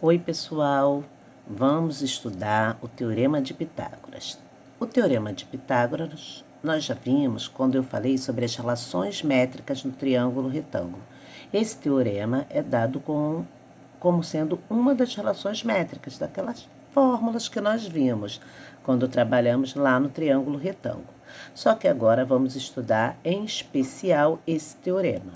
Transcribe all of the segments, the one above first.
Oi, pessoal! Vamos estudar o Teorema de Pitágoras. O Teorema de Pitágoras nós já vimos quando eu falei sobre as relações métricas no triângulo retângulo. Esse teorema é dado como sendo uma das relações métricas, daquelas fórmulas que nós vimos quando trabalhamos lá no triângulo retângulo. Só que agora vamos estudar em especial esse teorema.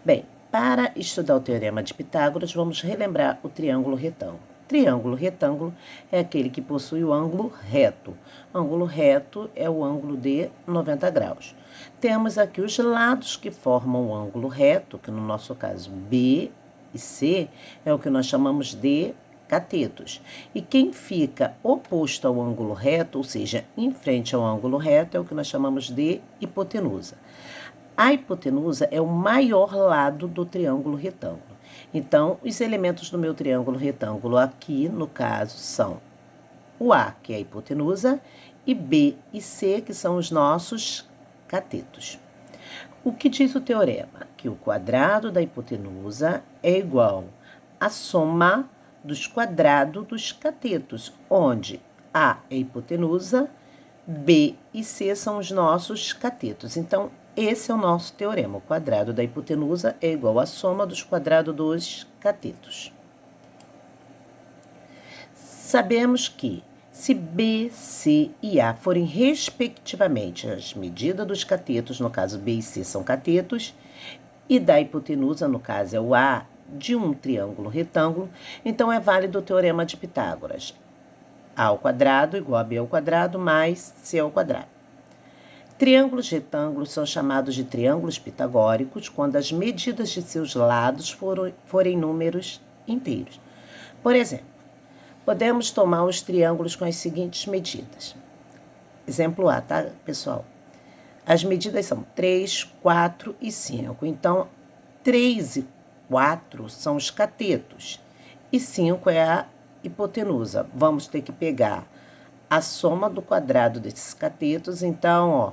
Bem, para estudar o Teorema de Pitágoras, vamos relembrar o triângulo retângulo. Triângulo retângulo é aquele que possui o ângulo reto. O ângulo reto é o ângulo de 90 graus. Temos aqui os lados que formam o ângulo reto, que no nosso caso B e C é o que nós chamamos de catetos. E quem fica oposto ao ângulo reto, ou seja, em frente ao ângulo reto, é o que nós chamamos de hipotenusa. A hipotenusa é o maior lado do triângulo retângulo. Então, os elementos do meu triângulo retângulo aqui, no caso, são o A, que é a hipotenusa, e B e C, que são os nossos catetos. O que diz o teorema? Que o quadrado da hipotenusa é igual à soma dos quadrados dos catetos, onde A é a hipotenusa, B e C são os nossos catetos. Então, esse é o nosso teorema. O quadrado da hipotenusa é igual à soma dos quadrados dos catetos. Sabemos que, se B, C e A forem, respectivamente, as medidas dos catetos, no caso B e C são catetos, e da hipotenusa, no caso é o A, de um triângulo retângulo, então é válido o teorema de Pitágoras. A ao quadrado igual a B ao quadrado mais C ao quadrado. Triângulos retângulos são chamados de triângulos pitagóricos quando as medidas de seus lados forem números inteiros. Por exemplo, podemos tomar os triângulos com as seguintes medidas. Exemplo A, tá, pessoal? As medidas são 3, 4 e 5. Então, 3 e 4 são os catetos e 5 é a hipotenusa. Vamos ter que pegar a soma do quadrado desses catetos. Então, ó,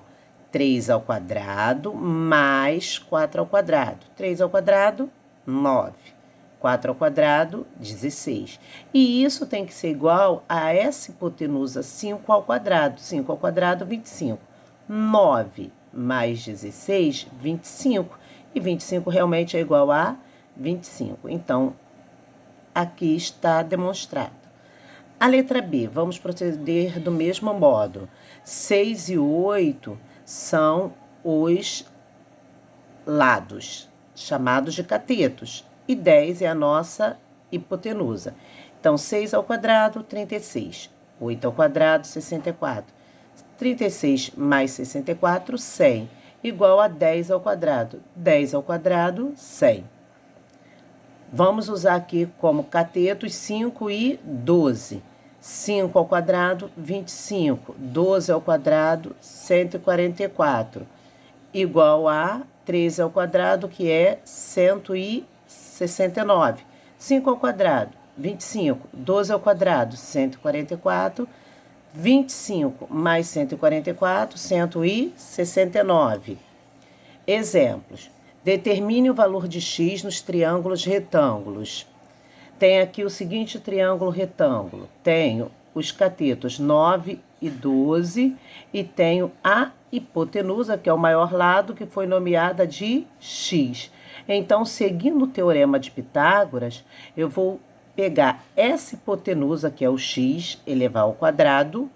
3 ao quadrado mais 4 ao quadrado. 3 ao quadrado, 9. 4 ao quadrado, 16. E isso tem que ser igual a essa hipotenusa 5 ao quadrado. 5 ao quadrado, 25. 9 mais 16, 25. E 25 realmente é igual a 25. Então, aqui está demonstrado. A letra B, vamos proceder do mesmo modo. 6 e 8 são os lados, chamados de catetos, e 10 é a nossa hipotenusa. Então, 6 ao quadrado, 36. 8 ao quadrado, 64. 36 mais 64, 100, igual a 10 ao quadrado. 10 ao quadrado, 100. Vamos usar aqui como catetos 5 e 12. 5 ao quadrado, 25. 12 ao quadrado, 144. Igual a 13 ao quadrado, que é 169. 5 ao quadrado, 25. 12 ao quadrado, 144. 25 mais 144, 169. Exemplos. Determine o valor de x nos triângulos retângulos. Tem aqui o seguinte triângulo retângulo. Tenho os catetos 9 e 12 e tenho a hipotenusa, que é o maior lado, que foi nomeada de x. Então, seguindo o teorema de Pitágoras, eu vou pegar essa hipotenusa, que é o x, elevar ao quadrado,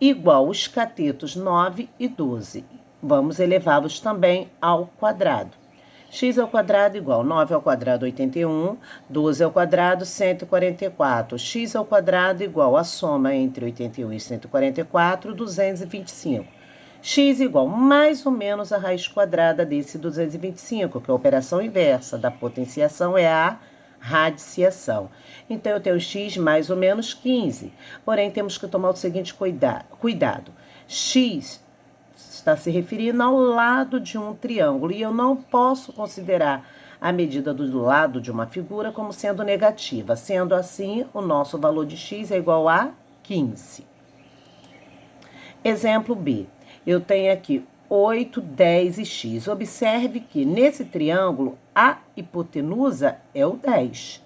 igual os catetos 9 e 12. Vamos elevá-los também ao quadrado. X ao quadrado igual 9 ao quadrado, 81, 12 ao quadrado, 144. X ao quadrado igual a soma entre 81 e 144, 225. X igual mais ou menos a raiz quadrada desse 225, que é a operação inversa da potenciação, é a radiciação. Então, eu tenho x mais ou menos 15. Porém, temos que tomar o seguinte cuidado. X está se referindo ao lado de um triângulo e eu não posso considerar a medida do lado de uma figura como sendo negativa. Sendo assim, o nosso valor de x é igual a 15. Exemplo B. Eu tenho aqui 8, 10 e x. Observe que nesse triângulo a hipotenusa é o 10.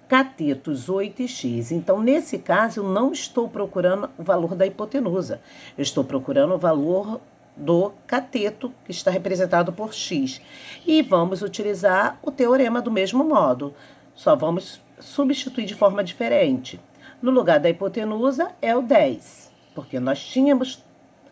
catetos 8 e x. Então, nesse caso, eu não estou procurando o valor da hipotenusa. Eu estou procurando o valor do cateto, que está representado por x. E vamos utilizar o teorema do mesmo modo. Só vamos substituir de forma diferente. No lugar da hipotenusa é o 10, porque nós tínhamos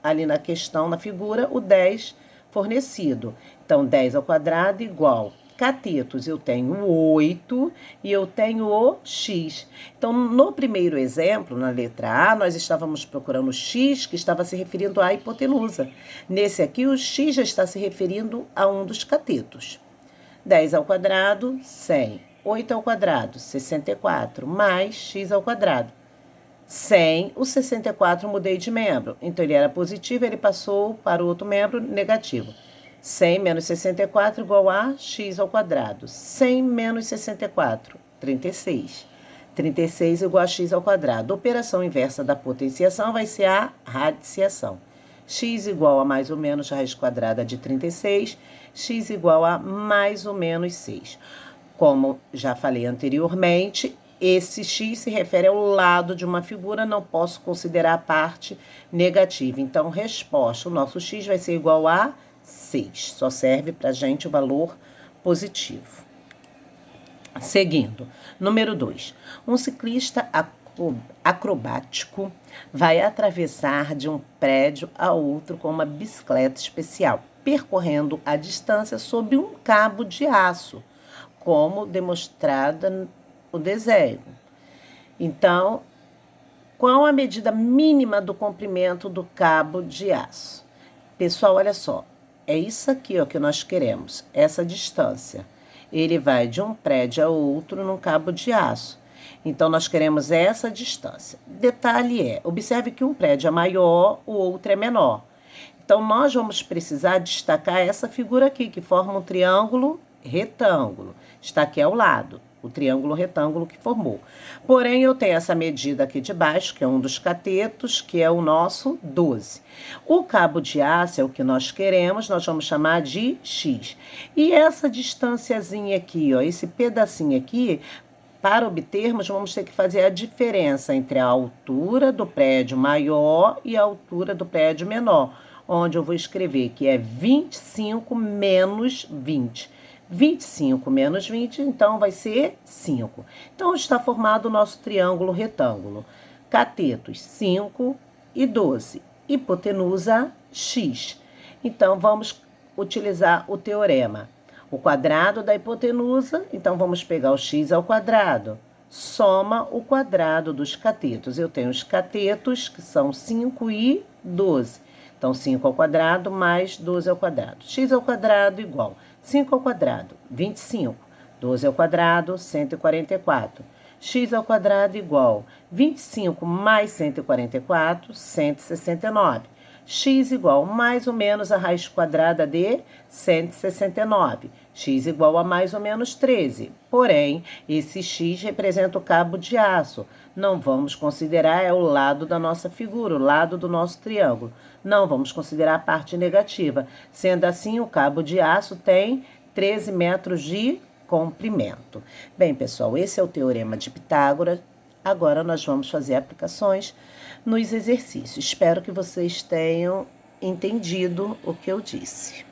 ali na questão, na figura, o 10 fornecido. Então, 10 ao quadrado igual catetos, eu tenho 8 e eu tenho o x. Então, no primeiro exemplo, na letra A, nós estávamos procurando o x, que estava se referindo à hipotenusa. Nesse aqui, o x já está se referindo a um dos catetos. 10 ao quadrado, 100. 8 ao quadrado, 64, mais x ao quadrado. 100, o 64 mudei de membro. Então, ele era positivo, ele passou para o outro membro negativo. 100 menos 64 igual a x ao quadrado. 100 menos 64, 36. 36 igual a x ao quadrado. A operação inversa da potenciação vai ser a radiciação. X igual a mais ou menos raiz quadrada de 36. X igual a mais ou menos 6. Como já falei anteriormente, esse x se refere ao lado de uma figura, não posso considerar a parte negativa. Então, resposta, o nosso x vai ser igual a 6. Só serve para a gente o valor positivo. Seguindo, número 2. Um ciclista acrobático vai atravessar de um prédio a outro com uma bicicleta especial, percorrendo a distância sob um cabo de aço, como demonstrada no desenho. Então, qual a medida mínima do comprimento do cabo de aço? Pessoal, olha só, é isso aqui ó, que nós queremos, essa distância. Ele vai de um prédio a outro num cabo de aço. Então, nós queremos essa distância. Detalhe é, observe que um prédio é maior, o outro é menor. Então, nós vamos precisar destacar essa figura aqui, que forma um triângulo retângulo. Está aqui ao lado, o triângulo retângulo que formou. Porém, eu tenho essa medida aqui de baixo, que é um dos catetos, que é o nosso 12. O cabo de aço é o que nós queremos, nós vamos chamar de x. E essa distanciazinha aqui, ó, esse pedacinho aqui, para obtermos, vamos ter que fazer a diferença entre a altura do prédio maior e a altura do prédio menor, onde eu vou escrever que é 25 menos 20. 25 menos 20, então vai ser 5. Então, está formado o nosso triângulo retângulo. Catetos 5 e 12. Hipotenusa x. Então, vamos utilizar o teorema. O quadrado da hipotenusa, então vamos pegar o x ao quadrado. Soma o quadrado dos catetos. Eu tenho os catetos, que são 5 e 12. Então, 5 ao quadrado mais 12 ao quadrado. X ao quadrado igual 5 ao quadrado, 25. 12 ao quadrado, 144. X ao quadrado igual 25 mais 144, 169. X igual mais ou menos a raiz quadrada de 169. X igual a mais ou menos 13. Porém, esse x representa o cabo de aço. Não vamos considerar o lado da nossa figura, o lado do nosso triângulo. Não vamos considerar a parte negativa. Sendo assim, o cabo de aço tem 13 metros de comprimento. Bem, pessoal, esse é o teorema de Pitágoras. Agora nós vamos fazer aplicações nos exercícios. Espero que vocês tenham entendido o que eu disse.